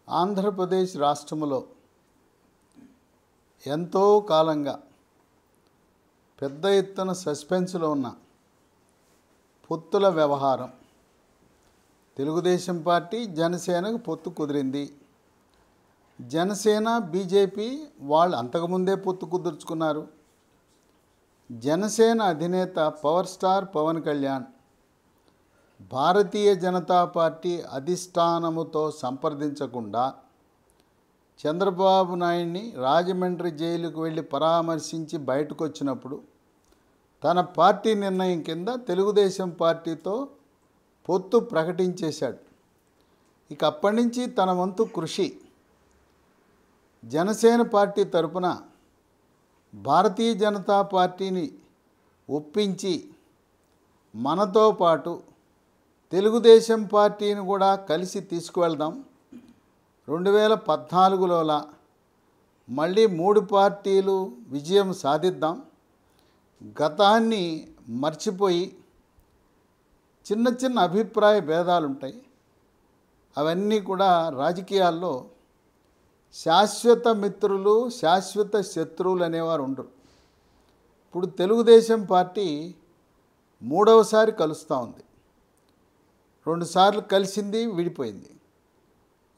ఆంధ్రప్రదేశ్ రాష్ట్రంలో ఎంతో కాలంగా పెద్ద ఎత్తున సస్పెన్స్లో ఉన్న పొత్తుల వ్యవహారం. తెలుగుదేశం పార్టీ జనసేనకు పొత్తు కుదిరింది. జనసేన బీజేపీ వాళ్ళు అంతకుముందే పొత్తు కుదుర్చుకున్నారు. జనసేన అధినేత power star Pawan Kalyan Bharatiya Janata party అధిష్టానముతో సంప్రదించకుండా Chandrababu నాయుడిని రాజమండ్రి జైలుకు వెళ్ళి పరామర్శించి బయటకు వచ్చినప్పుడు తన పార్టీ నిర్ణయం కింద తెలుగుదేశం పార్టీతో పొత్తు ప్రకటించేశాడు. ఇక అప్పటి నుంచి తన వంతు కృషి జనసేన పార్టీ తరపున భారతీయ జనతా పార్టీని ఒప్పించి మనతో పాటు తెలుగుదేశం పార్టీని కూడా కలిసి తీసుకువెళ్దాం, 2014లోలా మళ్ళీ 3 పార్టీలు విజయం సాధిద్దాం, గతాన్ని మర్చిపోయి చిన్న చిన్న అభిప్రాయ భేదాలు ఉంటాయి, అవన్నీ కూడా రాజకీయాల్లో శాశ్వత మిత్రులు శాశ్వత శత్రువులు అనేవారు ఉండరు. ఇప్పుడు తెలుగుదేశం పార్టీ 3వసారి కలుస్తూ ఉంది. 2 సార్లు కలిసింది, విడిపోయింది.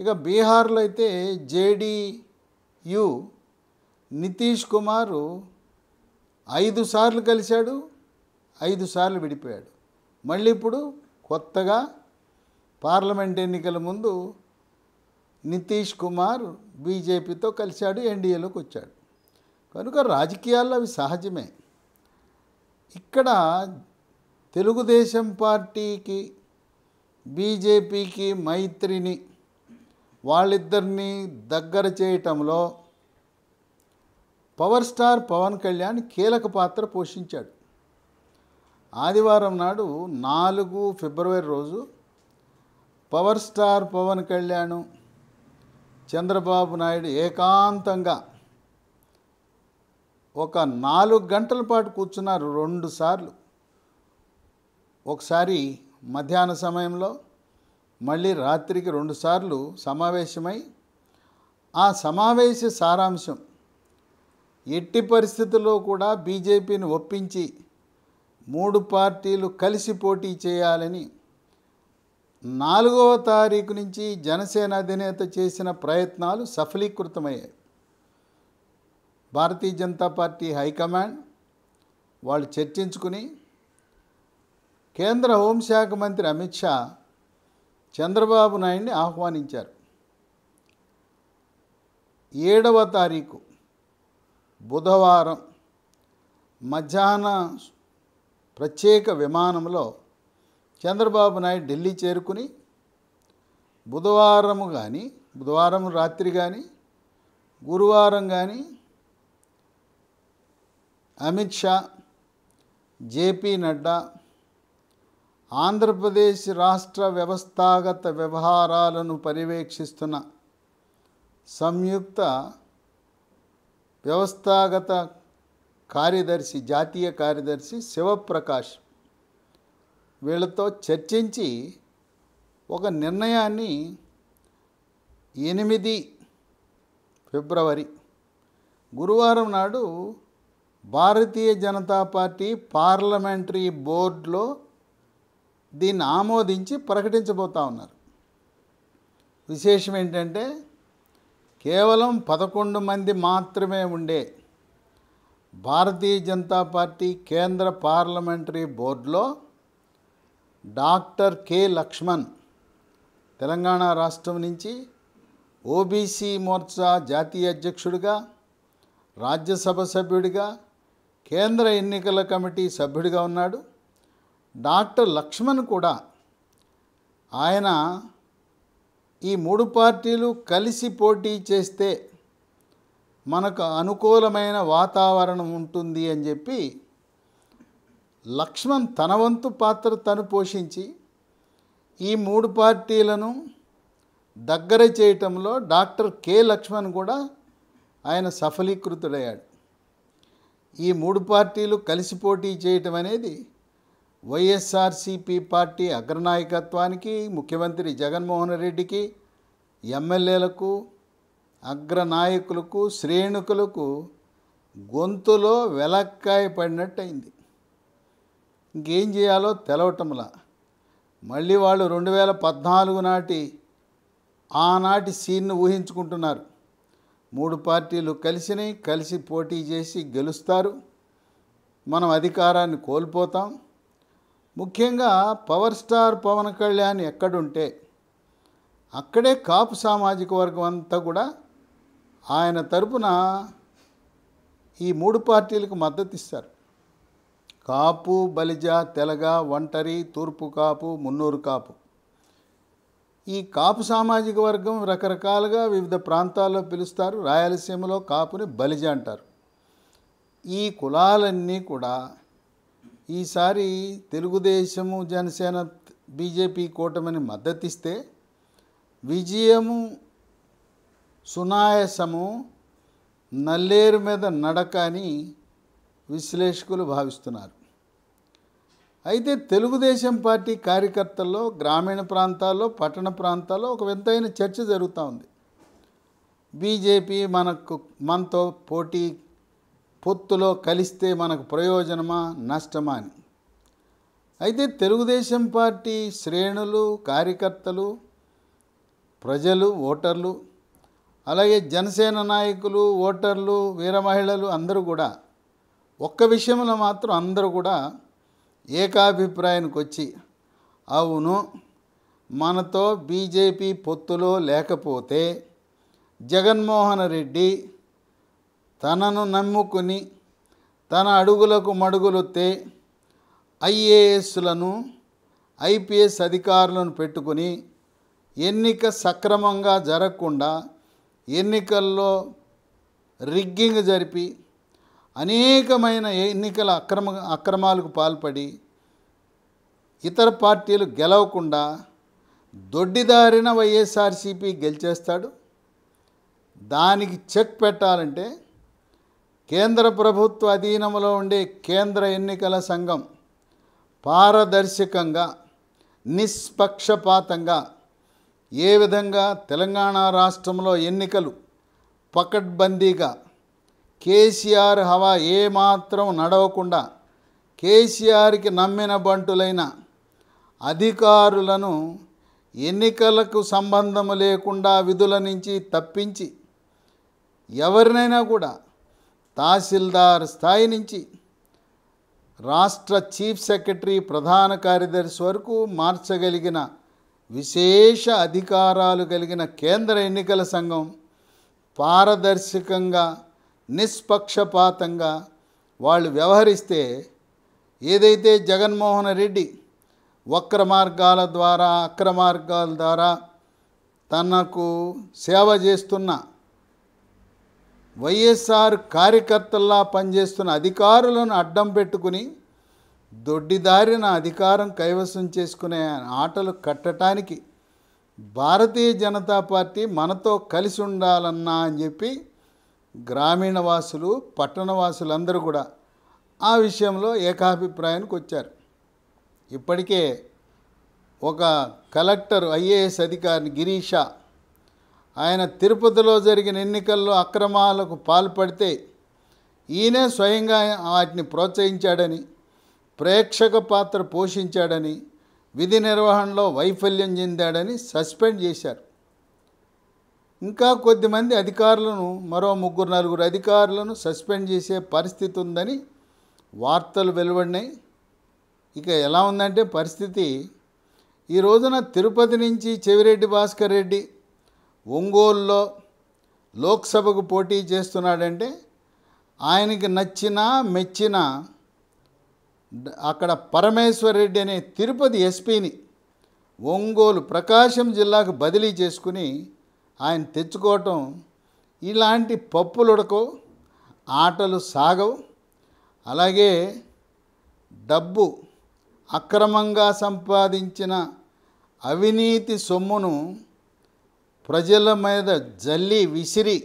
ఇక బీహార్లో అయితే జేడీయూ నితీష్ కుమార్ 5 సార్లు కలిశాడు, 5 సార్లు విడిపోయాడు. మళ్ళీ ఇప్పుడు కొత్తగా పార్లమెంట్ ఎన్నికల ముందు నితీష్ కుమార్ బీజేపీతో కలిశాడు, ఎన్డీఏలోకి వచ్చాడు. కనుక రాజకీయాల్లో అవి సహజమే. ఇక్కడ తెలుగుదేశం పార్టీకి బీజేపీకి మైత్రిని వాళ్ళిద్దరినీ దగ్గర చేయటంలో పవర్ స్టార్ పవన్ కళ్యాణ్ కీలక పాత్ర పోషించాడు. ఆదివారం నాడు 4 ఫిబ్రవరి రోజు పవర్ స్టార్ పవన్ కళ్యాణ్ చంద్రబాబు నాయుడు ఏకాంతంగా ఒక 4 గంటల పాటు కూర్చున్నారు 2 సార్లు. ఒకసారి మధ్యాహ్న సమయంలో, మళ్ళీ రాత్రికి 2 సార్లు సమావేశమై ఆ సమావేశ సారాంశం ఎట్టి పరిస్థితుల్లో కూడా బీజేపీని ఒప్పించి 3 పార్టీలు కలిసి పోటీ చేయాలని 4వ తారీఖు నుంచి జనసేన అధినేత చేసిన ప్రయత్నాలు సఫలీకృతమయ్యాయి. భారతీయ జనతా పార్టీ హైకమాండ్ వాళ్ళు చర్చించుకుని కేంద్ర హోంశాఖ మంత్రి అమిత్ షా చంద్రబాబు నాయుడిని ఆహ్వానించారు. 7వ తారీఖు బుధవారం మధ్యాహ్నం ప్రత్యేక విమానంలో చంద్రబాబు నాయుడు ఢిల్లీ చేరుకుని బుధవారం రాత్రి కానీ గురువారం కానీ అమిత్ షా, జేపీ నడ్డా, ఆంధ్రప్రదేశ్ రాష్ట్ర వ్యవస్థాగత వ్యవహారాలను పర్యవేక్షిస్తున్న సంయుక్త వ్యవస్థాగత కార్యదర్శి జాతీయ కార్యదర్శి శివప్రకాష్ వీళ్ళతో చర్చించి ఒక నిర్ణయాన్ని 8 ఫిబ్రవరి గురువారం నాడు భారతీయ జనతా పార్టీ పార్లమెంటరీ బోర్డులో దీన్ని ఆమోదించి ప్రకటించబోతా ఉన్నారు. విశేషం ఏంటంటే కేవలం 11 మంది మాత్రమే ఉండే భారతీయ జనతా పార్టీ కేంద్ర పార్లమెంటరీ బోర్డులో డాక్టర్ కె లక్ష్మణ్ తెలంగాణ రాష్ట్రం నుంచి ఓబీసీ మోర్చా జాతీయ అధ్యక్షుడిగా, రాజ్యసభ సభ్యుడిగా, కేంద్ర ఎన్నికల కమిటీ సభ్యుడిగా ఉన్నాడు. డాక్టర్ లక్ష్మణ్ కూడా ఆయన ఈ 3 పార్టీలు కలిసి పోటీ చేస్తే మనకు అనుకూలమైన వాతావరణం ఉంటుంది అని చెప్పి లక్ష్మణ్ తన వంతు పాత్ర తను పోషించి ఈ 3 పార్టీలను దగ్గర చేయటంలో డాక్టర్ కె లక్ష్మణ్ కూడా ఆయన సఫలీకృతుడయ్యాడు. ఈ 3 పార్టీలు కలిసి పోటీ చేయటం అనేది వైఎస్ఆర్సీపీ పార్టీ అగ్రనాయకత్వానికి, ముఖ్యమంత్రి జగన్మోహన్ రెడ్డికి, ఎమ్మెల్యేలకు, అగ్రనాయకులకు, శ్రేణుకులకు గొంతులో వెలక్కాయ పడినట్టయింది. ఇంకేం చేయాలో తెలవటంలా. మళ్ళీ వాళ్ళు 2014 నాటి ఆనాటి సీన్ను ఊహించుకుంటున్నారు. 3 పార్టీలు కలిసి పోటీ చేసి గెలుస్తారు, మనం అధికారాన్ని కోల్పోతాం. ముఖ్యంగా పవర్ స్టార్ పవన్ కళ్యాణ్ ఎక్కడుంటే అక్కడే కాపు సామాజిక వర్గం అంతా కూడా ఆయన తరపున ఈ 3 పార్టీలకు మద్దతు ఇస్తారు. కాపు, బలిజ, తెలగ, ఒంటరి, తూర్పు కాపు, మున్నూరు కాపు. ఈ కాపు సామాజిక వర్గం రకరకాలుగా వివిధ ప్రాంతాల్లో పిలుస్తారు. రాయలసీమలో కాపుని బలిజ అంటారు. ఈ కులాలన్నీ కూడా ఈసారి తెలుగుదేశము, జనసేన, బీజేపీ కూటమిని మద్దతిస్తే విజయము సునాయాసము, నల్లేరు మీద నడక అని విశ్లేషకులు భావిస్తున్నారు. అయితే తెలుగుదేశం పార్టీ కార్యకర్తల్లో గ్రామీణ ప్రాంతాల్లో, పట్టణ ప్రాంతాల్లో ఒక వింతైన చర్చ జరుగుతూ ఉంది. బీజేపీ మనతో పొత్తులో కలిస్తే మనకు ప్రయోజనమా, నష్టమా అని. అయితే తెలుగుదేశం పార్టీ శ్రేణులు, కార్యకర్తలు, ప్రజలు, ఓటర్లు, అలాగే జనసేన నాయకులు, ఓటర్లు, వీర మహిళలు అందరూ కూడా ఒక్క విషయంలో మాత్రం అందరూ కూడా ఏకాభిప్రాయానికి వచ్చి, అవును, మనతో బీజేపీ పొత్తులో లేకపోతే జగన్మోహన్ రెడ్డి తనను నమ్ముకుని తన అడుగులకు మడుగులొత్తే ఐఏఎస్లను, ఐపీఎస్ అధికారులను పెట్టుకుని ఎన్నిక సక్రమంగా జరగకుండా ఎన్నికల్లో రిగ్గింగ్ జరిపి అనేకమైన ఎన్నికల అక్రమాలకు పాల్పడి ఇతర పార్టీలు గెలవకుండా దొడ్డిదారిన వైఎస్ఆర్సీపీ గెలిచేస్తాడు. దానికి చెక్ పెట్టాలంటే కేంద్ర ప్రభుత్వ అధీనంలో ఉండే కేంద్ర ఎన్నికల సంఘం పారదర్శకంగా, నిష్పక్షపాతంగా ఏ విధంగా తెలంగాణ రాష్ట్రంలో ఎన్నికలు పకడ్బందీగా కేసీఆర్ హవా ఏమాత్రం నడవకుండా కేసీఆర్కి నమ్మిన బంటులైన అధికారులను ఎన్నికలకు సంబంధం లేకుండా విధుల నుంచి తప్పించి ఎవరినైనా కూడా తహసీల్దార్ స్థాయి నుంచి రాష్ట్ర చీఫ్ సెక్రటరీ, ప్రధాన కార్యదర్శి వరకు మార్చగలిగిన విశేష అధికారాలు కలిగిన కేంద్ర ఎన్నికల సంఘం పారదర్శకంగా, నిష్పక్షపాతంగా వాళ్ళు వ్యవహరిస్తే ఏదైతే జగన్మోహన్ రెడ్డి అక్రమార్గాల ద్వారా తనకు సేవ చేస్తున్న వైఎస్ఆర్ కార్యకర్తల్లా పనిచేస్తున్న అధికారులను అడ్డం పెట్టుకుని దొడ్డిదారిన అధికారం కైవసం చేసుకునే ఆటలు కట్టడానికి భారతీయ జనతా పార్టీ మనతో కలిసి ఉండాలన్నా అని చెప్పి గ్రామీణ వాసులు, పట్టణ వాసులందరూ కూడా ఆ విషయంలో ఏకాభిప్రాయానికి వచ్చారు. ఇప్పటికే ఒక కలెక్టర్, ఐఏఎస్ అధికారిని గిరీష, ఆయన తిరుపతిలో జరిగిన ఎన్నికల్లో అక్రమాలకు పాల్పడితే ఈయనే స్వయంగా వాటిని ప్రోత్సహించాడని, ప్రేక్షక పాత్ర పోషించాడని, విధి నిర్వహణలో వైఫల్యం చెందాడని సస్పెండ్ చేశారు. ఇంకా కొద్దిమంది అధికారులను, మరో 3-4 అధికారులను సస్పెండ్ చేసే పరిస్థితి ఉందని వార్తలు వెలువడినాయి. ఇక ఎలా ఉందంటే పరిస్థితి, ఈ రోజున తిరుపతి నుంచి చెవిరెడ్డి భాస్కర్ రెడ్డి ఒంగోలులో లోక్సభకు పోటీ చేస్తున్నాడంటే ఆయనకి నచ్చిన, మెచ్చిన అక్కడ పరమేశ్వర్ రెడ్డి అనే తిరుపతి ఎస్పీని ఒంగోలు, ప్రకాశం జిల్లాకు బదిలీ చేసుకుని ఆయన తెచ్చుకోవటం, ఇలాంటి పప్పులు ఉడకవు, ఆటలు సాగవు. అలాగే డబ్బు అక్రమంగా సంపాదించిన అవినీతి సొమ్మును ప్రజల మీద జల్లి విసిరి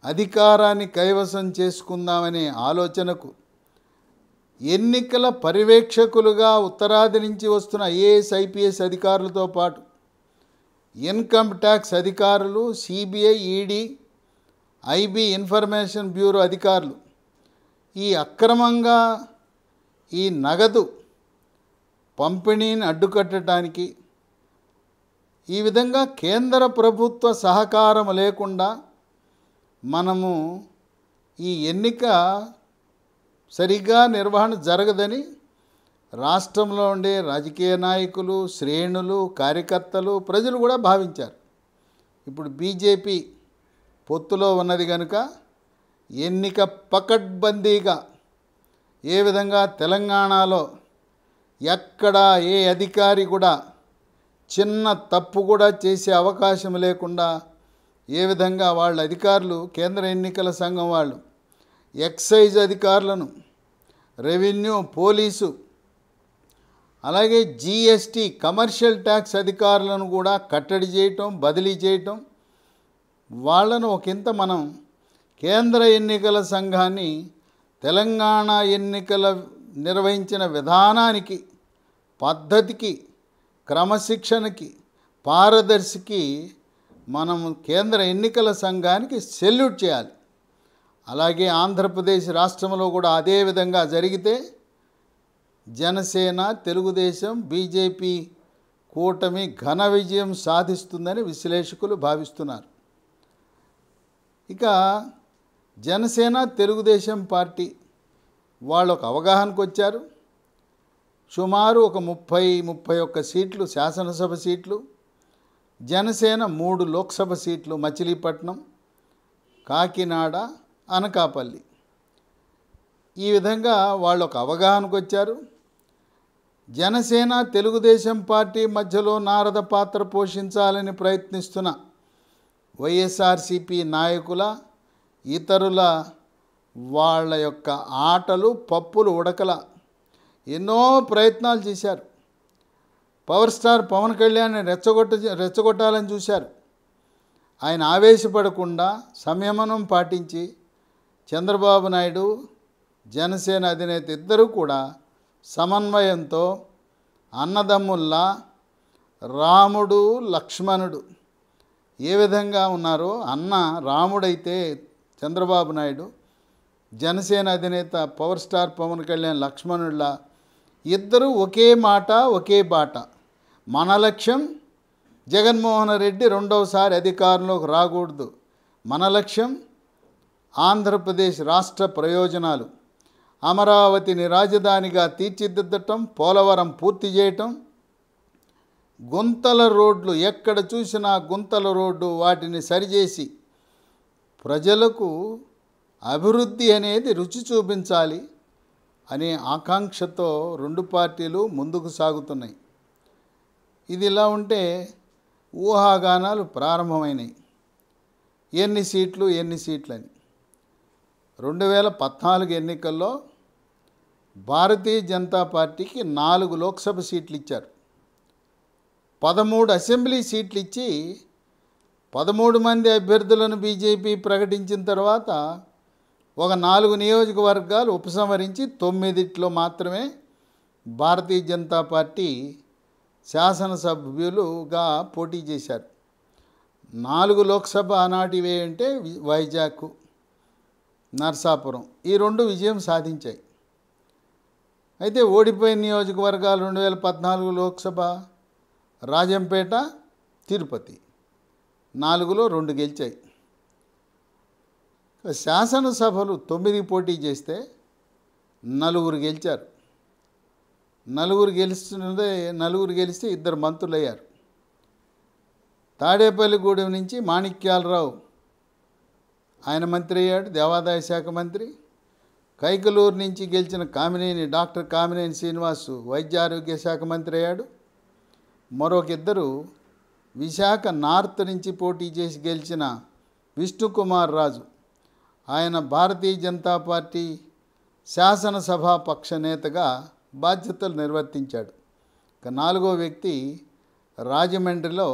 అధికారాన్ని కైవసం చేసుకుందామనే ఆలోచనకు ఎన్నికల పర్యవేక్షకులుగా ఉత్తరాది నుంచి వస్తున్న ఐఏఎస్, ఐపీఎస్ అధికారులతో పాటు ఇన్కమ్ ట్యాక్స్ అధికారులు, CBI, ED, IB, information bureau అధికారులు ఈ అక్రమంగా ఈ నగదు పంపిణీని అడ్డుకట్టడానికి, ఈ విధంగా కేంద్ర ప్రభుత్వ సహకారం లేకుండా మనము ఈ ఎన్నిక సరిగ్గా నిర్వహణ జరగదని రాష్ట్రంలో ఉండే రాజకీయ నాయకులు, శ్రేణులు, కార్యకర్తలు, ప్రజలు కూడా భావించారు. ఇప్పుడు బీజేపీ పొత్తులో ఉన్నది కనుక ఎన్నిక పకడ్బందీగా ఏ విధంగా తెలంగాణలో ఎక్కడ ఏ అధికారి కూడా చిన్న తప్పు కూడా చేసే అవకాశం లేకుండా ఏ విధంగా వాళ్ళ అధికారులు, కేంద్ర ఎన్నికల సంఘం వాళ్ళు ఎక్సైజ్ అధికారులను, రెవెన్యూ, పోలీసు, అలాగే జీఎస్టీ, కమర్షియల్ ట్యాక్స్ అధికారులను కూడా కట్టడి చేయటం, బదిలీ చేయటం, వాళ్ళను ఒకంత మనం కేంద్ర ఎన్నికల సంఘాన్ని తెలంగాణ ఎన్నికల నిర్వహించిన విధానానికి, పద్ధతికి, క్రమశిక్షణకి, పారదర్శికి మనము కేంద్ర ఎన్నికల సంఘానికి సెల్యూట్ చేయాలి. అలాగే ఆంధ్రప్రదేశ్ రాష్ట్రంలో కూడా అదే విధంగా జరిగితే జనసేన, తెలుగుదేశం, బీజేపీ కూటమి ఘన విజయం సాధిస్తుందని విశ్లేషకులు భావిస్తున్నారు. ఇక జనసేన, తెలుగుదేశం పార్టీ వాళ్ళు ఒక అవగాహనకు వచ్చారు. సుమారు ఒక 30-31 సీట్లు శాసనసభ సీట్లు, జనసేన 3 లోక్సభ సీట్లు మచిలీపట్నం, కాకినాడ, అనకాపల్లి. ఈ విధంగా వాళ్ళు ఒక అవగాహనకు వచ్చారు. జనసేన, తెలుగుదేశం పార్టీ మధ్యలో నారద పాత్ర పోషించాలని ప్రయత్నిస్తున్న వైఎస్ఆర్సీపీ నాయకుల, ఇతరుల వాళ్ళ యొక్క ఆటలు, పప్పులు ఉడకల ఎన్నో ప్రయత్నాలు చేశారు. పవర్ స్టార్ పవన్ కళ్యాణ్ రెచ్చగొట్టాలని చూశారు. ఆయన ఆవేశపడకుండా సంయమనం పాటించి చంద్రబాబు నాయుడు, జనసేన అధినేత ఇద్దరూ కూడా సమన్వయంతో అన్నదమ్ముల్లా రాముడు, లక్ష్మణుడు ఏ విధంగా ఉన్నారో, అన్న రాముడైతే చంద్రబాబు నాయుడు, జనసేన అధినేత పవర్ స్టార్ పవన్ కళ్యాణ్ లక్ష్మణుల్లా ఇద్దరు ఒకే మాట, ఒకే బాట. మన లక్ష్యం జగన్మోహన్ రెడ్డి రెండవసారి అధికారంలోకి రాకూడదు. మన లక్ష్యం ఆంధ్రప్రదేశ్ రాష్ట్ర ప్రయోజనాలు, అమరావతిని రాజధానిగా తీర్చిదిద్దటం, పోలవరం పూర్తి చేయటం, గుంతల రోడ్లు ఎక్కడ చూసినా గుంతల రోడ్డు వాటిని సరిచేసి ప్రజలకు అభివృద్ధి అనేది రుచి చూపించాలి అనే ఆకాంక్షతో రెండు పార్టీలు ముందుకు సాగుతున్నాయి. ఇది ఇలా ఉంటే ఊహాగానాలు ప్రారంభమైనాయి. ఎన్ని సీట్లు అని. 2014 ఎన్నికల్లో భారతీయ జనతా పార్టీకి 4 లోక్సభ సీట్లు ఇచ్చారు. 13 అసెంబ్లీ సీట్లు ఇచ్చి 13 మంది అభ్యర్థులను బీజేపీ ప్రకటించిన తర్వాత ఒక 4 నియోజకవర్గాలు ఉపసంహరించి 9లో మాత్రమే భారతీయ జనతా పార్టీ శాసనసభ్యులుగా పోటీ చేశారు. 4 లోక్సభ ఆనాటివే అంటే వైజాగ్, నర్సాపురం ఈ 2 విజయం సాధించాయి. అయితే ఓడిపోయిన నియోజకవర్గాలు 2014 లోక్సభ రాజంపేట, తిరుపతి 4లో 2 గెలిచాయి. శాసనసభలు 9 పోటీ చేస్తే 4 గెలిచారు. 4 గెలిస్తే 2 మంత్రులు అయ్యారు. తాడేపల్లిగూడెం నుంచి మాణిక్యాలరావు ఆయన మంత్రి అయ్యాడు, దేవాదాయ శాఖ మంత్రి. కైకలూరు నుంచి గెలిచిన డాక్టర్ కామినేని శ్రీనివాసు వైద్య ఆరోగ్య శాఖ మంత్రి అయ్యాడు. మరొక 2 విశాఖ నార్త్ నుంచి పోటీ చేసి గెలిచిన విష్ణుకుమార్ రాజు ఆయన భారతీయ జనతా పార్టీ శాసనసభా పక్ష నేతగా బాధ్యతలు నిర్వర్తించాడు. ఇక 4వ వ్యక్తి రాజమండ్రిలో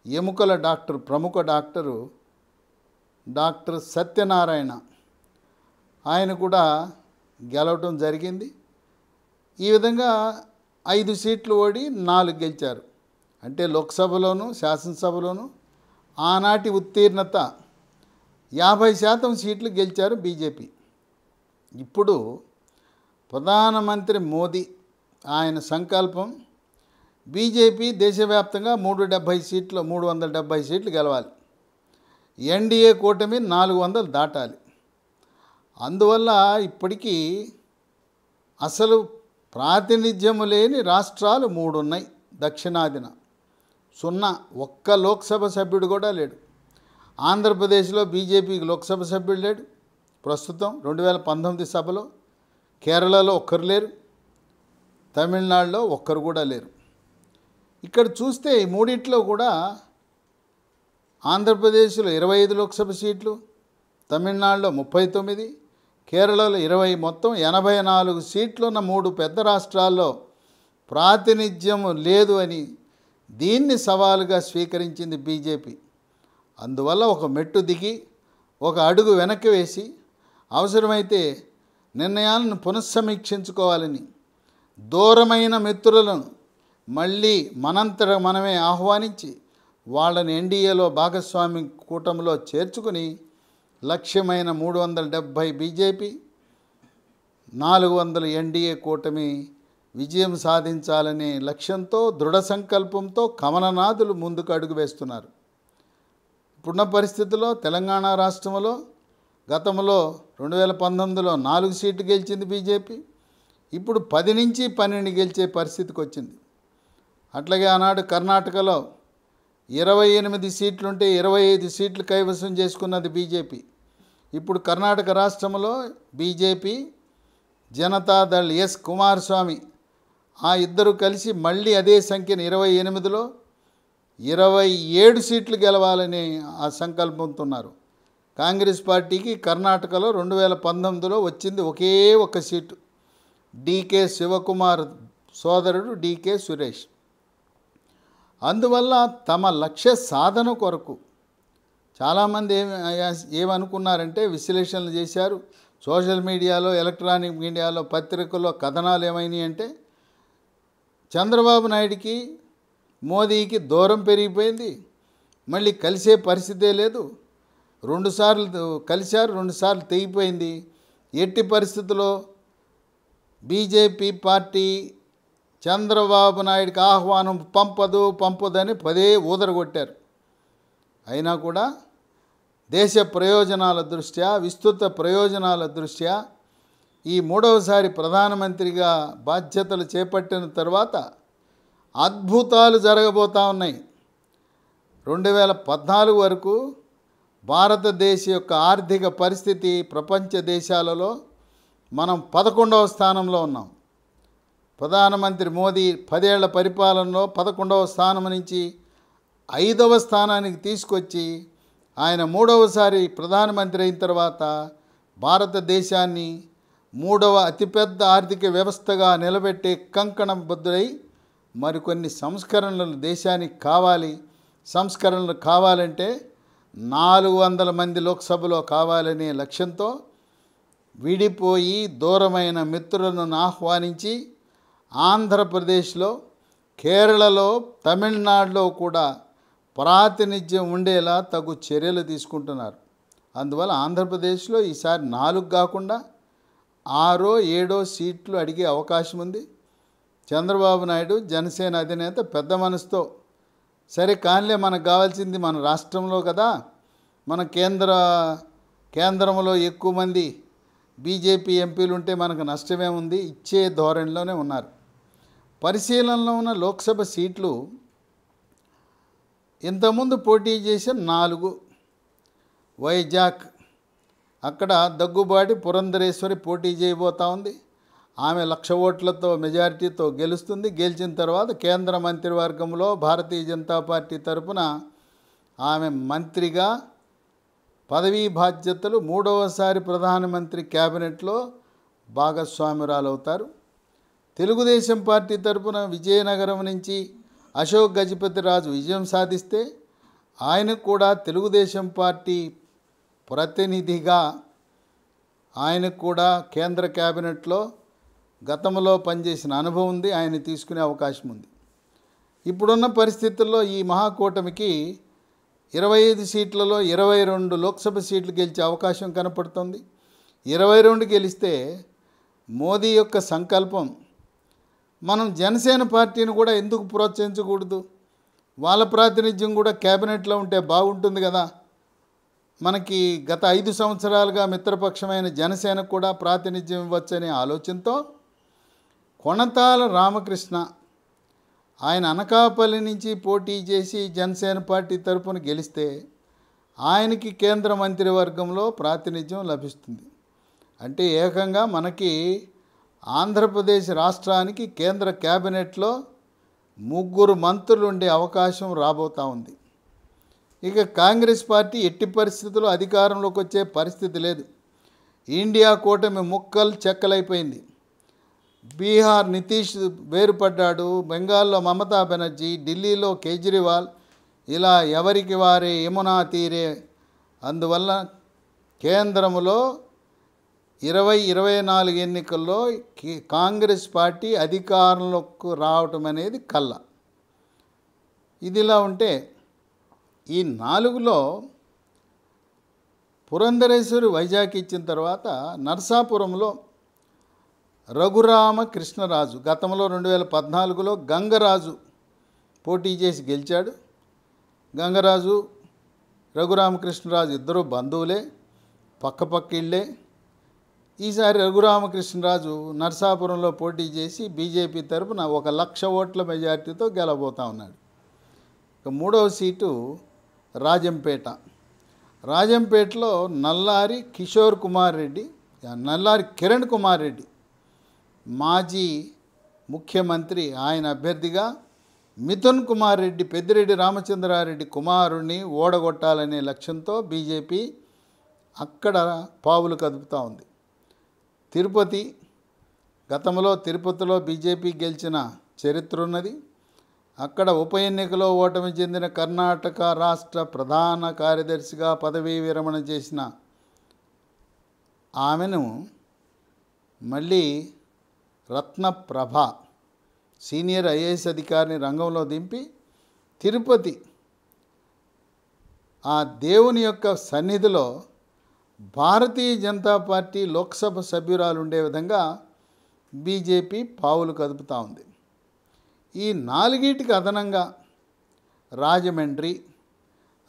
ఎముకల ప్రముఖ డాక్టర్ సత్యనారాయణ ఆయన కూడా గెలవటం జరిగింది. ఈ విధంగా 5 సీట్లు ఓడి 4 గెలిచారు. అంటే లోక్సభలోను శాసనసభలోను ఆనాటి ఉత్తీర్ణత 50% సీట్లు గెలిచారు బీజేపీ. ఇప్పుడు ప్రధానమంత్రి మోదీ ఆయన సంకల్పం బీజేపీ దేశవ్యాప్తంగా 370 సీట్లు గెలవాలి. ఎన్డీఏ కూటమి 400 దాటాలి. అందువల్ల ఇప్పటికీ అసలు ప్రాతినిధ్యము లేని రాష్ట్రాలు 3 ఉన్నాయి. దక్షిణాదిన 0, ఒక్క లోక్సభ సభ్యుడు కూడా లేడు. ఆంధ్రప్రదేశ్లో బీజేపీకి లోక్సభ సభ్యుడు లేడు ప్రస్తుతం 2019 సభలో. కేరళలో ఒక్కరు లేరు, తమిళనాడులో ఒక్కరు కూడా లేరు. ఇక్కడ చూస్తే ఈ మూడిట్లో కూడా ఆంధ్రప్రదేశ్లో 25 లోక్సభ సీట్లు, తమిళనాడులో 39, కేరళలో 20, మొత్తం 84 సీట్లున్న 3 పెద్ద రాష్ట్రాల్లో ప్రాతినిధ్యం లేదు అని దీన్ని సవాలుగా స్వీకరించింది బీజేపీ. అందువల్ల ఒక మెట్టు దిగి ఒక అడుగు వెనక్కి వేసి అవసరమైతే నిర్ణయాలను పునఃసమీక్షించుకోవాలని దూరమైన మిత్రులను మళ్ళీ మనంతట మనమే ఆహ్వానించి వాళ్ళని ఎన్డీఏలో భాగస్వామి కూటమిలో చేర్చుకుని లక్ష్యమైన 370 బీజేపీ, 400 ఎన్డీఏ కూటమి విజయం సాధించాలనే లక్ష్యంతో దృఢ సంకల్పంతో కమలనాథులు ముందుకు అడుగు వేస్తున్నారు. ఇప్పుడున్న పరిస్థితుల్లో తెలంగాణ రాష్ట్రంలో గతంలో 2019లో 4 సీట్లు గెలిచింది బీజేపీ. ఇప్పుడు 10 నుంచి 12 గెలిచే పరిస్థితికి వచ్చింది. అట్లాగే ఆనాడు కర్ణాటకలో 28 సీట్లుంటే 25 సీట్లు కైవసం చేసుకున్నది బీజేపీ. ఇప్పుడు కర్ణాటక రాష్ట్రంలో బీజేపీ, జనతాదళ్ ఎస్ కుమారస్వామి ఆ ఇద్దరు కలిసి మళ్ళీ అదే సంఖ్యను 28లో 27 సీట్లు గెలవాలని ఆ సంకల్పంతో ఉన్నారు. కాంగ్రెస్ పార్టీకి కర్ణాటకలో 2019లో వచ్చింది ఒకే ఒక సీటు, డీకే శివకుమార్ సోదరుడు డీకే సురేష్. అందువల్ల తమ లక్ష్య సాధన కొరకు చాలామంది ఏమనుకున్నారంటే విశ్లేషణలు చేశారు. సోషల్ మీడియాలో, ఎలక్ట్రానిక్ మీడియాలో, పత్రికల్లో కథనాలు ఏమైనాయి అంటే చంద్రబాబు నాయుడికి మోదీకి దూరం పెరిగిపోయింది, మళ్ళీ కలిసే పరిస్థితే లేదు, 2 సార్లు కలిశారు, 2 సార్లు తెగిపోయింది. ఎట్టి పరిస్థితుల్లో బీజేపీ పార్టీ చంద్రబాబు నాయుడికి ఆహ్వానం పంపదని పదే ఊదరగొట్టారు. అయినా కూడా దేశ ప్రయోజనాల దృష్ట్యా, విస్తృత ప్రయోజనాల దృష్ట్యా ఈ 3వసారి ప్రధానమంత్రిగా బాధ్యతలు చేపట్టిన తర్వాత అద్భుతాలు జరగబోతూ ఉన్నాయి. 2014 వరకు భారతదేశ యొక్క ఆర్థిక పరిస్థితి ప్రపంచ దేశాలలో మనం 11వ స్థానంలో ఉన్నాం. ప్రధానమంత్రి మోదీ 10 ఏళ్ల పరిపాలనలో 11వ స్థానం నుంచి 5వ స్థానానికి తీసుకొచ్చి ఆయన 3వసారి ప్రధానమంత్రి అయిన తర్వాత భారతదేశాన్ని 3వ అతిపెద్ద ఆర్థిక వ్యవస్థగా నిలబెట్టే కంకణబద్ధుడై మరికొన్ని సంస్కరణలు దేశానికి కావాలి. సంస్కరణలు కావాలంటే 400 మంది లోక్సభలో కావాలనే లక్ష్యంతో విడిపోయి దూరమైన మిత్రులను ఆహ్వానించి ఆంధ్రప్రదేశ్లో, కేరళలో, తమిళనాడులో కూడా ప్రాతినిధ్యం ఉండేలా తగు చర్యలు తీసుకుంటున్నారు. అందువల్ల ఆంధ్రప్రదేశ్లో ఈసారి 4 కాకుండా 6, 7 సీట్లు అడిగే అవకాశం ఉంది. చంద్రబాబు నాయుడు జనసేన అధినేత పెద్ద మనసుతో సరే కానిలే, మనకు కావాల్సింది మన రాష్ట్రంలో కదా, మన కేంద్రంలో ఎక్కువ మంది బీజేపీ ఎంపీలు ఉంటే మనకు నష్టమే ఉంది, ఇచ్చే ధోరణిలోనే ఉన్నారు. పరిశీలనలో ఉన్న లోక్సభ సీట్లు ఇంతకుముందు పోటీ చేసిన 4. వైజాగ్ అక్కడ దగ్గుబాటి పురంధరేశ్వరి పోటీ చేయబోతూ ఉంది. ఆమె 1,00,000 ఓట్లతో మెజారిటీతో గెలుస్తుంది. గెలిచిన తర్వాత కేంద్ర మంత్రివర్గంలో భారతీయ జనతా పార్టీ తరఫున ఆమె మంత్రిగా పదవీ బాధ్యతలు 3వసారి ప్రధానమంత్రి క్యాబినెట్లో భాగస్వామురాలవుతారు. తెలుగుదేశం పార్టీ తరఫున విజయనగరం నుంచి అశోక్ గజపతిరాజు విజయం సాధిస్తే ఆయనకు కూడా తెలుగుదేశం పార్టీ ప్రతినిధిగా ఆయనకు కూడా కేంద్ర క్యాబినెట్లో గతంలో పనిచేసిన అనుభవం ఉంది, ఆయన తీసుకునే అవకాశం ఉంది. ఇప్పుడున్న పరిస్థితుల్లో ఈ మహాకూటమికి 25 సీట్లలో 22 లోక్సభ సీట్లు గెలిచే అవకాశం కనపడుతుంది. 22 గెలిస్తే మోదీ యొక్క సంకల్పం, మనం జనసేన పార్టీని కూడా ఎందుకు ప్రోత్సహించకూడదు, వాళ్ళ ప్రాతినిధ్యం కూడా క్యాబినెట్లో ఉంటే బాగుంటుంది కదా, మనకి గత 5 సంవత్సరాలుగా మిత్రపక్షమైన జనసేనకు కూడా ప్రాతినిధ్యం ఇవ్వచ్చనే ఆలోచనతో కొణతాల రామకృష్ణ ఆయన అనకాపల్లి నుంచి పోటీ చేసి జనసేన పార్టీ తరపున గెలిస్తే ఆయనకి కేంద్ర మంత్రివర్గంలో ప్రాతినిధ్యం లభిస్తుంది. అంటే ఏకంగా మనకి ఆంధ్రప్రదేశ్ రాష్ట్రానికి కేంద్ర క్యాబినెట్లో 3 మంత్రులు ఉండే అవకాశం రాబోతూ ఉంది. ఇక కాంగ్రెస్ పార్టీ ఎట్టి పరిస్థితుల్లో అధికారంలోకి వచ్చే పరిస్థితి లేదు. ఇండియా కూటమి ముక్కలు చెక్కలైపోయింది. బీహార్ నితీష్ వేరుపడ్డాడు, బెంగాల్లో మమతా బెనర్జీ, ఢిల్లీలో కేజ్రీవాల్, ఇలా ఎవరికి వారే యమునా తీరే. అందువల్ల కేంద్రంలో 2024 ఎన్నికల్లో కాంగ్రెస్ పార్టీ అధికారంలోకి రావటం అనేది కళ్ళ. ఇదిలా ఉంటే ఈ 4లో పురంధరేశ్వరి వైజాగ్ ఇచ్చిన తర్వాత నరసాపురంలో రఘురామ కృష్ణరాజు గతంలో 2014లో గంగరాజు పోటీ చేసి గెలిచాడు. గంగరాజు రఘురామకృష్ణరాజు ఇద్దరు బంధువులే, పక్క ఇళ్ళే. ఈసారి రఘురామకృష్ణరాజు నరసాపురంలో పోటీ చేసి బీజేపీ తరపున 1,00,000 ఓట్ల మెజార్టీతో గెలవబోతా ఉన్నాడు. ఇక 3వ సీటు రాజంపేటలో నల్లారి కిషోర్ కుమార్ రెడ్డి, నల్లారి కిరణ్ కుమార్ రెడ్డి మాజీ ముఖ్యమంత్రి, ఆయన అభ్యర్థిగా మిథున్ కుమార్ రెడ్డి పెద్దిరెడ్డి రామచంద్రారెడ్డి కుమారుణ్ణి ఓడగొట్టాలనే లక్ష్యంతో బీజేపీ అక్కడ పావులు కదుపుతూ ఉంది. తిరుపతి, గతంలో తిరుపతిలో బీజేపీ గెలిచిన చరిత్ర ఉన్నది. అక్కడ ఉప ఎన్నికలో ఓటమి చెందిన కర్ణాటక రాష్ట్ర ప్రధాన కార్యదర్శిగా పదవీ విరమణ చేసిన ఆమెను మళ్ళీ రత్నప్రభ సీనియర్ ఐఏఎస్ అధికారిని రంగంలో దింపి తిరుపతి ఆ దేవుని యొక్క సన్నిధిలో భారతీయ జనతా పార్టీ లోక్సభ సభ్యురాలు ఉండే విధంగా బీజేపీ పావులు కదుపుతూ ఉంది. ఈ 4టికి అదనంగా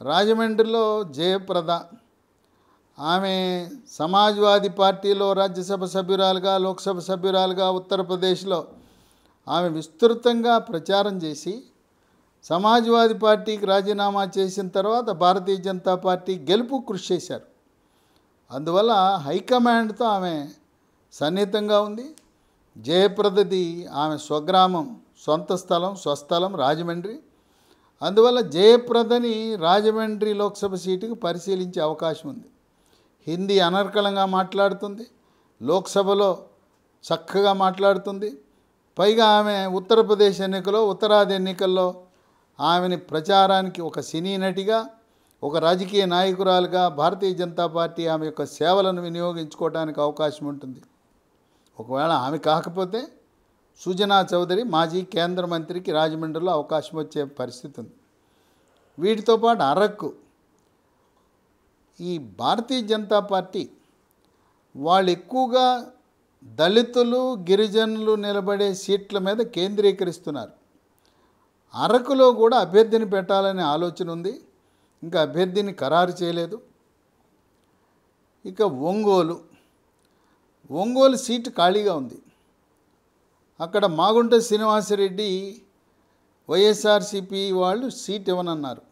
రాజమండ్రిలో జయప్రద, ఆమె సమాజ్వాదీ పార్టీలో రాజ్యసభ సభ్యురాలుగా, లోక్సభ సభ్యురాలుగా ఉత్తరప్రదేశ్లో ఆమె విస్తృతంగా ప్రచారం చేసి సమాజ్వాదీ పార్టీకి రాజీనామా చేసిన తర్వాత భారతీయ జనతా పార్టీ గెలుపు కృషి చేశారు. అందువల్ల హైకమాండ్తో ఆమె సన్నిహితంగా ఉంది. జయప్రదది ఆమె స్వగ్రామం, స్వస్థలం రాజమండ్రి. అందువల్ల జయప్రదని రాజమండ్రి లోక్సభ సీటుకు పరిశీలించే అవకాశం ఉంది. హిందీ అనర్గళంగా మాట్లాడుతుంది, లోక్సభలో చక్కగా మాట్లాడుతుంది. పైగా ఆమె ఉత్తరప్రదేశ్ ఎన్నికల్లో, ఉత్తరాది ఎన్నికల్లో ఆమెని ప్రచారానికి ఒక సినీ నటిగా, ఒక రాజకీయ నాయకురాలుగా భారతీయ జనతా పార్టీ ఆమె యొక్క సేవలను వినియోగించుకోవడానికి అవకాశం ఉంటుంది. ఒకవేళ ఆమె కాకపోతే సుజనా చౌదరి మాజీ కేంద్ర మంత్రికి రాజమండ్రిలో అవకాశం వచ్చే పరిస్థితి ఉంది. వీటితో పాటు అరకు, ఈ భారతీయ జనతా పార్టీ వాళ్ళు ఎక్కువగా దళితులు, గిరిజనులు నిలబడే సీట్ల మీద కేంద్రీకరిస్తున్నారు. అరకులో కూడా అభ్యర్థిని పెట్టాలనే ఆలోచన ఉంది. ఇంకా అభ్యర్థిని ఖరారు చేయలేదు. ఇక ఒంగోలు సీటు ఖాళీగా ఉంది. అక్కడ మాగుంట శ్రీనివాసరెడ్డి వైఎస్ఆర్సీపీ వాళ్ళు సీట్ ఇవ్వనన్నారు.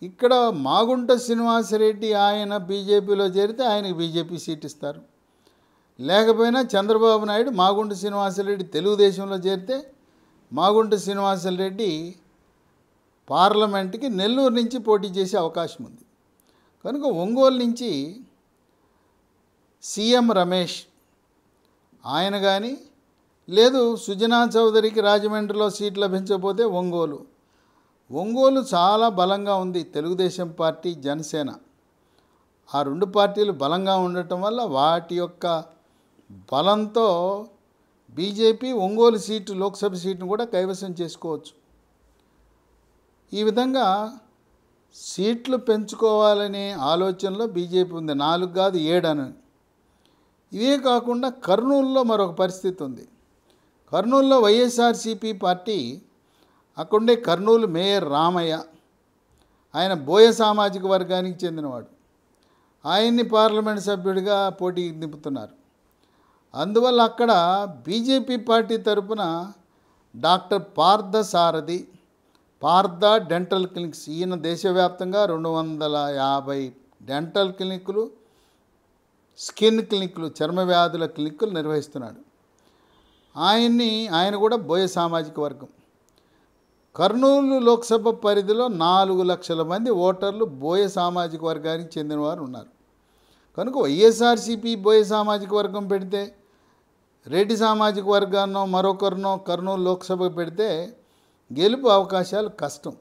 ఇక్కడ మాగుంట శ్రీనివాసరెడ్డి ఆయన బీజేపీలో చేరితే ఆయనకు బీజేపీ సీట్ ఇస్తారు. లేకపోయినా చంద్రబాబు నాయుడు మాగుంట శ్రీనివాసరెడ్డి తెలుగుదేశంలో చేరితే మాగుంట శ్రీనివాసరెడ్డి పార్లమెంట్కి నెల్లూరు నుంచి పోటీ చేసే అవకాశం ఉంది. కనుక ఒంగోలు నుంచి సీఎం రమేష్ ఆయన కానీ, లేదు సుజనా చౌదరికి రాజమండ్రిలో సీట్ లభించకపోతే ఒంగోలు చాలా బలంగా ఉంది. తెలుగుదేశం పార్టీ, జనసేన ఆ 2 పార్టీలు బలంగా ఉండటం వల్ల వాటి యొక్క బలంతో బీజేపీ ఒంగోలు సీటు, లోక్సభ సీటును కూడా కైవసం చేసుకోవచ్చు. ఈ విధంగా సీట్లు పెంచుకోవాలనే ఆలోచనలో బీజేపీ ఉంది. 4 కాదు 7 అని. ఇవే కాకుండా కర్నూలులో మరొక పరిస్థితి ఉంది. కర్నూలులో వైఎస్ఆర్సీపీ పార్టీ అక్కడుండే కర్నూలు మేయర్ రామయ్య, ఆయన బోయ సామాజిక వర్గానికి చెందినవాడు. ఆయన్ని పార్లమెంట్ సభ్యుడిగా పోటీకి దింపుతున్నారు. అందువల్ల అక్కడ బీజేపీ పార్టీ తరపున doctor Parthasarathi, Partha dental clinics, ఈయన దేశవ్యాప్తంగా 250 డెంటల్ క్లినిక్లు, స్కిన్ క్లినిక్లు, చర్మ వ్యాధుల క్లినిక్లు నిర్వహిస్తున్నాడు. ఆయన కూడా బోయ సామాజిక వర్గం. కర్నూలు లోక్సభ పరిధిలో 4 లక్షల మంది ఓటర్లు బోయ సామాజిక వర్గానికి చెందినవారు ఉన్నారు. కనుక వైఎస్ఆర్సీపీ బోయ సామాజిక వర్గం పెడితే, రెడ్డి సామాజిక వర్గాన్నో మరొకరినో కర్నూలు లోక్సభకు పెడితే గెలుపు అవకాశాలు కష్టం.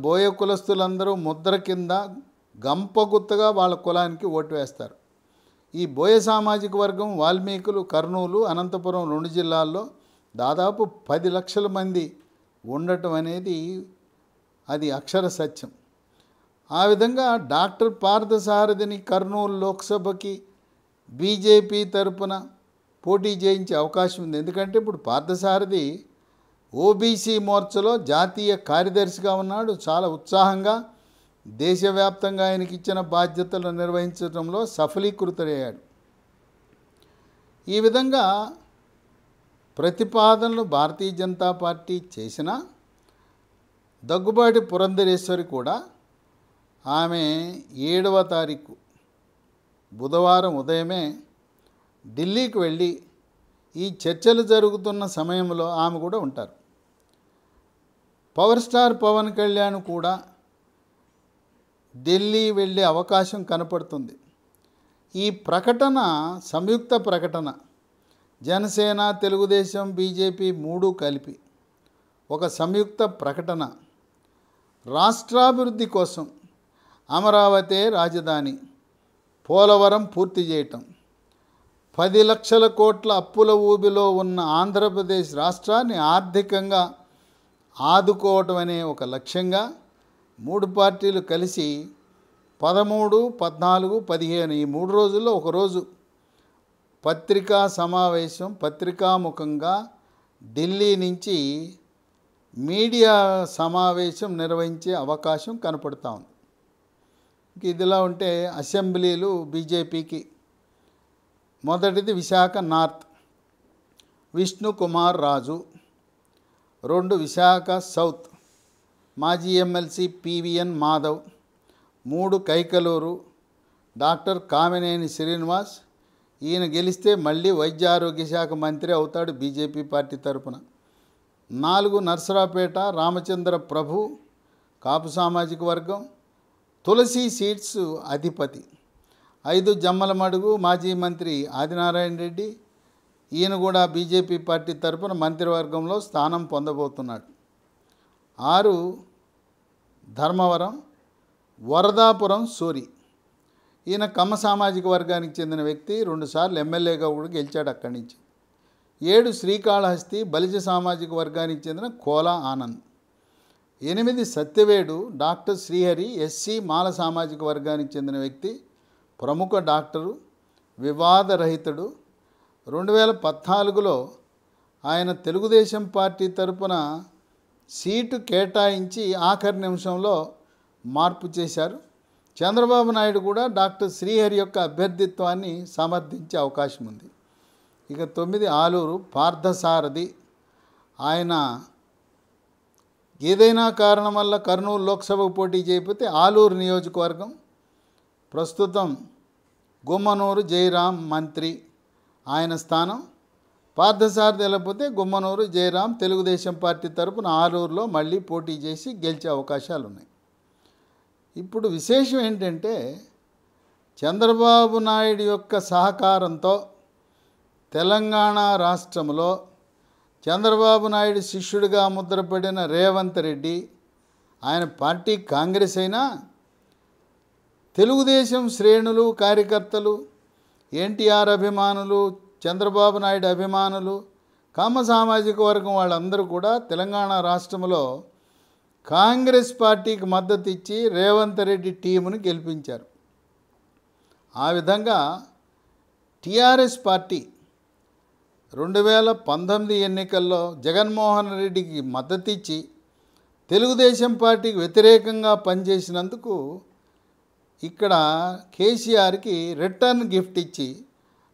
బోయ కులస్తులందరూ ముద్ర కింద గంపగుత్తగా వాళ్ళ కులానికి ఓటు వేస్తారు. ఈ బోయ సామాజిక వర్గం వాల్మీకులు కర్నూలు, అనంతపురం 2 జిల్లాల్లో దాదాపు 10 లక్షల మంది ఉండటం అనేది అది అక్షర సత్యం. ఆ విధంగా డాక్టర్ పార్థసారథిని కర్నూలు లోక్సభకి బీజేపీ తరపున పోటీ చేయించే అవకాశం ఉంది. ఎందుకంటే ఇప్పుడు పార్థసారథి ఓబీసీ మోర్చాలో జాతీయ కార్యదర్శిగా ఉన్నాడు. చాలా ఉత్సాహంగా దేశవ్యాప్తంగా ఆయనకి ఇచ్చిన బాధ్యతలు నిర్వహించడంలో సఫలీకృతుడయ్యాడు. ఈ విధంగా ప్రతిపాదనలు భారతీయ జనతా పార్టీ చేసినా దగ్గుబాటి పురంధరేశ్వరి కూడా ఆమె 7వ తారీఖు బుధవారం ఉదయమే ఢిల్లీకి వెళ్ళి ఈ చర్చలు జరుగుతున్న సమయంలో ఆమె కూడా ఉంటారు. పవర్ స్టార్ పవన్ కళ్యాణ్ కూడా ఢిల్లీ వెళ్ళే అవకాశం కనపడుతుంది. ఈ ప్రకటన సంయుక్త ప్రకటన జనసేన, తెలుగుదేశం, బీజేపీ 3 కలిపి ఒక సంయుక్త ప్రకటన రాష్ట్రాభివృద్ధి కోసం అమరావతి రాజధాని, పోలవరం పూర్తి చేయటం, 10 లక్షల కోట్ల అప్పుల ఊబిలో ఉన్న ఆంధ్రప్రదేశ్ రాష్ట్రాన్ని ఆర్థికంగా ఆదుకోవటం అనే ఒక లక్ష్యంగా 3 పార్టీలు కలిసి 13, 14, 15 ఈ 3 రోజుల్లో ఒకరోజు పత్రికా సమావేశం, పత్రికాముఖంగా ఢిల్లీ నుంచి మీడియా సమావేశం నిర్వహించే అవకాశం కనపడుతూ ఉంది. ఇదిలా ఉంటే అసెంబ్లీలు బీజేపీకి మొదటిది విశాఖ నార్త్ విష్ణు కుమార్ రాజు, 2 విశాఖ సౌత్ మాజీ MLC PVN Madhav, 3 Kaikaluru doctor Kamineni Srinivas, ఈయన గెలిస్తే మళ్ళీ వైద్య ఆరోగ్య శాఖ మంత్రి అవుతాడు బీజేపీ పార్టీ తరపున. 4 నర్సరావుపేట రామచంద్ర ప్రభు కాపు సామాజిక వర్గం, తులసి సీట్స్ అధిపతి. 5 జమ్మలమడుగు మాజీ మంత్రి ఆదినారాయణ రెడ్డి, ఈయన కూడా బీజేపీ పార్టీ తరపున మంత్రివర్గంలో స్థానం పొందబోతున్నాడు. 6 ధర్మవరం వరదాపురం సూరి, ఈయన కమ్మ సామాజిక వర్గానికి చెందిన వ్యక్తి, 2 సార్లు ఎమ్మెల్యేగా కూడా గెలిచాడు అక్కడి నుంచి. 7 శ్రీకాళహస్తి బలిజ సామాజిక వర్గానికి చెందిన కోలా ఆనంద్. 8 సత్యవేడు డాక్టర్ శ్రీహరి ఎస్సీ మాల సామాజిక వర్గానికి చెందిన వ్యక్తి, ప్రముఖ డాక్టరు, వివాదరహితుడు. 2014లో ఆయన తెలుగుదేశం పార్టీ తరపున సీటు కేటాయించి ఆఖరి నిమిషంలో మార్పు చేశారు. చంద్రబాబు నాయుడు కూడా డాక్టర్ శ్రీహరి యొక్క అభ్యర్థిత్వాన్ని సమర్థించే అవకాశం ఉంది. ఇక 9 ఆలూరు పార్థసారథి, ఆయన ఏదైనా కారణం వల్ల కర్నూలు లోక్సభకు పోటీ చేయకపోతే ఆలూరు నియోజకవర్గం ప్రస్తుతం గుమ్మనూరు జయరాం మంత్రి, ఆయన స్థానం. పార్థసారథి వెళ్ళకపోతే గుమ్మనూరు జయరాం తెలుగుదేశం పార్టీ తరపున ఆలూరులో మళ్ళీ పోటీ చేసి గెలిచే అవకాశాలు ఉన్నాయి. ఇప్పుడు విశేషం ఏంటంటే చంద్రబాబు నాయుడు యొక్క సహకారంతో తెలంగాణ రాష్ట్రంలో చంద్రబాబు నాయుడు శిష్యుడిగా ముద్రపడిన రేవంత్ రెడ్డి, ఆయన పార్టీ కాంగ్రెస్ అయినా తెలుగుదేశం శ్రేణులు, కార్యకర్తలు, ఎన్టీఆర్ అభిమానులు, చంద్రబాబు నాయుడు అభిమానులు, కమ్మ సామాజిక వర్గం వాళ్ళందరూ కూడా తెలంగాణ రాష్ట్రంలో కాంగ్రెస్ పార్టీకి మద్దతు ఇచ్చి రేవంత్ రెడ్డి టీమును గెలిపించారు. ఆ విధంగా టీఆర్ఎస్ పార్టీ 2019 ఎన్నికల్లో జగన్మోహన్ రెడ్డికి మద్దతు ఇచ్చి తెలుగుదేశం పార్టీకి వ్యతిరేకంగా పనిచేసినందుకు ఇక్కడ కేసీఆర్కి రిటర్న్ గిఫ్ట్ ఇచ్చి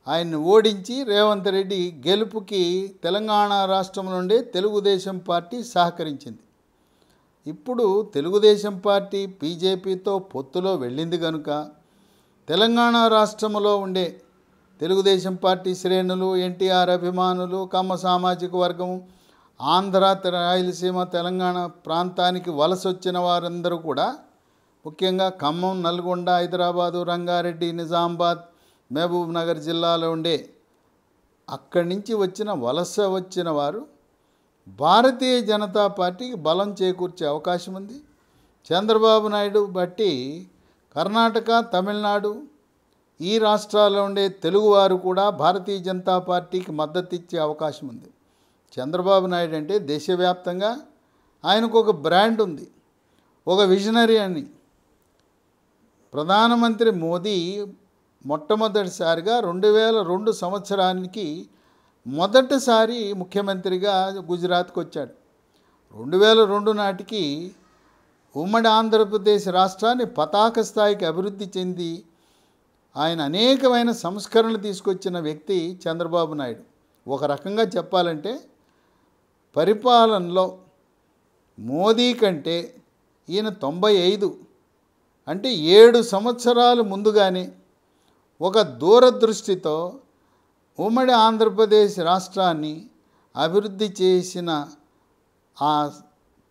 ఆయన్ని ఓడించి రేవంత్ రెడ్డి గెలుపుకి తెలంగాణ రాష్ట్రం నుండి తెలుగుదేశం పార్టీ సహకరించింది. ఇప్పుడు తెలుగుదేశం పార్టీ బీజేపీతో పొత్తులో వెళ్ళింది కనుక తెలంగాణ రాష్ట్రంలో ఉండే తెలుగుదేశం పార్టీ శ్రేణులు, ఎన్టీఆర్ అభిమానులు, కమ్మ సామాజిక వర్గం, ఆంధ్ర, రాయలసీమ, తెలంగాణ ప్రాంతానికి వలస వచ్చిన వారందరూ కూడా ముఖ్యంగా ఖమ్మం, నల్గొండ, హైదరాబాదు, రంగారెడ్డి, నిజామాబాద్, మహబూబ్ నగర్ జిల్లాలో ఉండే అక్కడి నుంచి వలస వచ్చిన వారు భారతీయ జనతా పార్టీకి బలం చేకూర్చే అవకాశం ఉంది. చంద్రబాబు నాయుడు బట్టి కర్ణాటక, తమిళనాడు ఈ రాష్ట్రాల్లో ఉండే తెలుగువారు కూడా భారతీయ జనతా పార్టీకి మద్దతు ఇచ్చే అవకాశం ఉంది. చంద్రబాబు నాయుడు అంటే దేశవ్యాప్తంగా ఆయనకు ఒక బ్రాండ్ ఉంది, ఒక విజనరీ అని. ప్రధానమంత్రి మోదీ మొట్టమొదటిసారిగా 2002 సంవత్సరానికి మొదటిసారి ముఖ్యమంత్రిగా గుజరాత్కి వచ్చాడు. 2002 నాటికి ఉమ్మడి ఆంధ్రప్రదేశ్ రాష్ట్రాన్ని పతాక స్థాయికి అభివృద్ధి చెంది ఆయన అనేకమైన సంస్కరణలు తీసుకొచ్చిన వ్యక్తి చంద్రబాబు నాయుడు. ఒక రకంగా చెప్పాలంటే పరిపాలనలో మోదీ కంటే ఈయన 95 అంటే 7 సంవత్సరాలు ముందుగానే ఒక దూరదృష్టితో ఉమ్మడి ఆంధ్రప్రదేశ్ రాష్ట్రాన్ని అభివృద్ధి చేసిన ఆ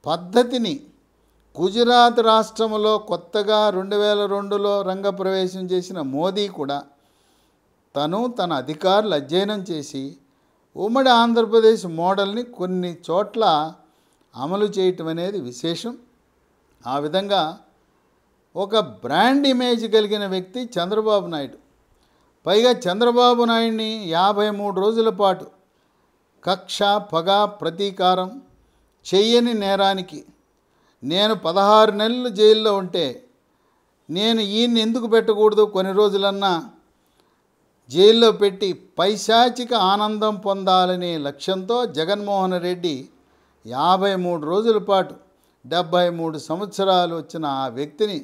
పద్ధతిని గుజరాత్ రాష్ట్రంలో కొత్తగా 2002లో రంగప్రవేశం చేసిన మోదీ కూడా తన అధికారులు అధ్యయనం చేసి ఉమ్మడి ఆంధ్రప్రదేశ్ మోడల్ని కొన్ని చోట్ల అమలు చేయటం అనేది విశేషం. ఆ విధంగా ఒక బ్రాండ్ ఇమేజ్ కలిగిన వ్యక్తి చంద్రబాబు నాయుడు. పైగా చంద్రబాబు నాయుడిని 53 రోజుల పాటు కక్ష, పగ, ప్రతీకారం చెయ్యని నేరానికి నేను 16 నెలలు జైల్లో ఉంటే నేను ఈయన్ని ఎందుకు పెట్టకూడదు, కొన్ని రోజులన్నా జైల్లో పెట్టి పైశాచిక ఆనందం పొందాలనే లక్ష్యంతో జగన్మోహన్ రెడ్డి 53 రోజుల పాటు 73 సంవత్సరాలు వచ్చిన ఆ వ్యక్తిని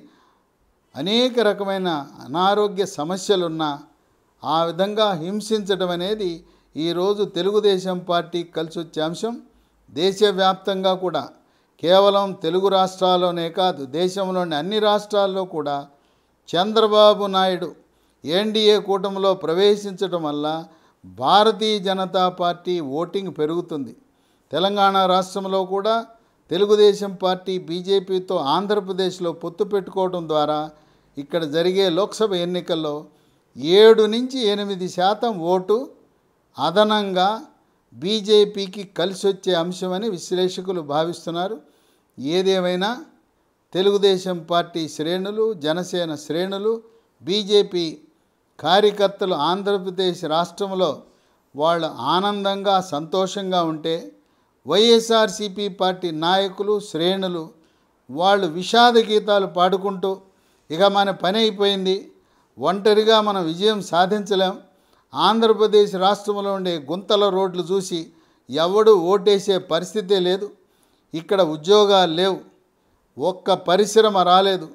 అనేక రకమైన అనారోగ్య సమస్యలున్నా ఆ విధంగా హింసించడం అనేది ఈరోజు తెలుగుదేశం పార్టీకి కలిసి వచ్చే అంశం. దేశవ్యాప్తంగా కూడా కేవలం తెలుగు రాష్ట్రాల్లోనే కాదు, దేశంలోని అన్ని రాష్ట్రాల్లో కూడా చంద్రబాబు నాయుడు ఎన్డీఏ కూటమిలో ప్రవేశించడం వల్ల భారతీయ జనతా పార్టీ ఓటింగ్ పెరుగుతుంది. తెలంగాణ రాష్ట్రంలో కూడా తెలుగుదేశం పార్టీ బీజేపీతో ఆంధ్రప్రదేశ్లో పొత్తు పెట్టుకోవడం ద్వారా ఇక్కడ జరిగే లోక్సభ ఎన్నికల్లో 7 నుంచి 8% ఓటు అదనంగా బీజేపీకి కలిసి వచ్చే అంశమని విశ్లేషకులు భావిస్తున్నారు. ఏదేమైనా తెలుగుదేశం పార్టీ శ్రేణులు, జనసేన శ్రేణులు, బీజేపీ కార్యకర్తలు ఆంధ్రప్రదేశ్ రాష్ట్రంలో వాళ్ళు ఆనందంగా సంతోషంగా ఉంటే వైఎస్ఆర్సీపీ పార్టీ నాయకులు, శ్రేణులు వాళ్ళు విషాద గీతాలు పాడుకుంటూ ఇక మన పని అయిపోయింది, ఒంటరిగా మనం విజయం సాధించలేం, ఆంధ్రప్రదేశ్ రాష్ట్రంలో ఉండే గుంతల రోడ్లు చూసి ఎవడు ఓటేసే పరిస్థితే లేదు, ఇక్కడ ఉద్యోగాలు లేవు, ఒక్క పరిశ్రమ రాలేదు,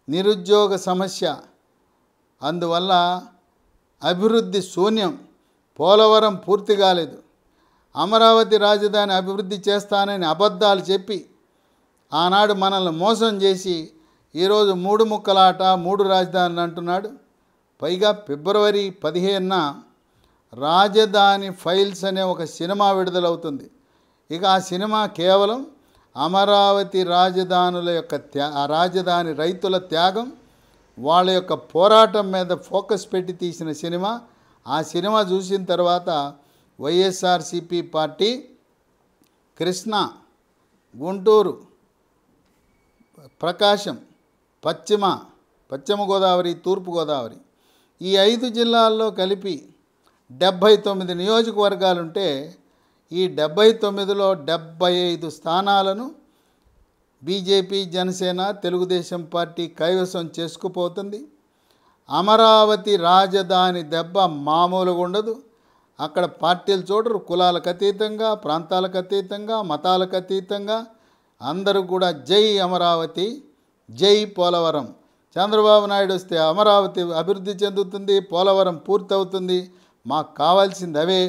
నిరుద్యోగ సమస్య, అందువల్ల అభివృద్ధి శూన్యం, పోలవరం పూర్తి కాలేదు, అమరావతి రాజధాని అభివృద్ధి చేస్తానని అబద్ధాలు చెప్పి ఆనాడు మనల్ని మోసం చేసి ఈరోజు 3 ముక్కలాట, 3 రాజధానులు అంటున్నాడు. పైగా ఫిబ్రవరి 15న రాజధాని ఫైల్స్ అనే ఒక సినిమా విడుదలవుతుంది. ఇక ఆ సినిమా కేవలం అమరావతి రాజధానుల యొక్క రాజధాని రైతుల త్యాగం, వాళ్ళ యొక్క పోరాటం మీద ఫోకస్ పెట్టి తీసిన సినిమా. ఆ సినిమా చూసిన తర్వాత వైఎస్ఆర్సీపీ పార్టీ కృష్ణా, గుంటూరు, ప్రకాశం, పశ్చిమ గోదావరి, తూర్పు గోదావరి ఈ 5 జిల్లాల్లో కలిపి 79 నియోజకవర్గాలుంటే ఈ 79లో 75 స్థానాలను బీజేపీ, జనసేన, తెలుగుదేశం పార్టీ కైవసం చేసుకుపోతుంది. అమరావతి రాజధాని దెబ్బ మామూలుగా ఉండదు. అక్కడ పార్టీలు చూడరు, కులాలకు అతీతంగా, ప్రాంతాలకు అతీతంగా, మతాలకు అతీతంగా అందరూ కూడా జై అమరావతి, జై పోలవరం. చంద్రబాబు నాయుడు వస్తే అమరావతి అభివృద్ధి చెందుతుంది, పోలవరం పూర్తవుతుంది. మాకు కావాల్సింది అవే.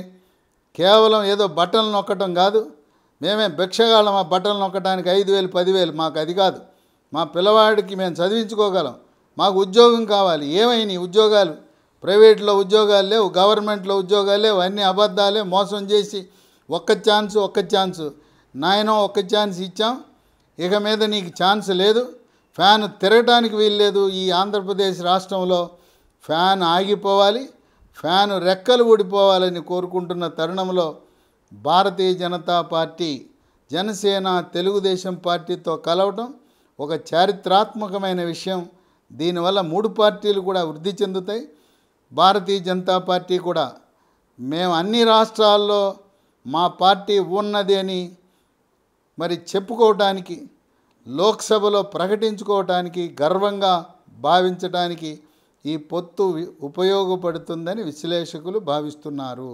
కేవలం ఏదో బటన్లు నొక్కటం కాదు. మేమే భిక్షగాళ్ళం ఆ బటన్లు నొక్కడానికి 5,000 10,000 మాకు అది కాదు. మా పిల్లవాడికి మేము చదివించుకోగలం. మాకు ఉద్యోగం కావాలి. ఏమైనాయి ఉద్యోగాలు? ప్రైవేట్లో ఉద్యోగాలు లేవు, గవర్నమెంట్లో ఉద్యోగాలు లేవు, అన్నీ అబద్ధాలే. మోసం చేసి ఒక్క ఛాన్సు నాయనో ఒక్క ఛాన్స్ ఇచ్చాం, ఇక మీద నీకు ఛాన్స్ లేదు, ఫ్యాన్ తిరగటానికి వీల్లేదు. ఈ ఆంధ్రప్రదేశ్ రాష్ట్రంలో ఫ్యాన్ ఆగిపోవాలి, ఫ్యాన్ రెక్కలు ఊడిపోవాలని కోరుకుంటున్న తరుణంలో భారతీయ జనతా పార్టీ, జనసేన, తెలుగుదేశం పార్టీతో కలవటం ఒక చారిత్రాత్మకమైన విషయం. దీనివల్ల 3 పార్టీలు కూడా వృద్ధి చెందుతాయి. భారతీయ జనతా పార్టీ కూడా మేము అన్ని రాష్ట్రాల్లో మా పార్టీ ఉన్నది అని మరి చెప్పుకోవటానికి, లోక్సభలో ప్రకటించుకోవటానికి, గర్వంగా భావించడానికి ఈ పొత్తు ఉపయోగపడుతుందని విశ్లేషకులు భావిస్తున్నారు.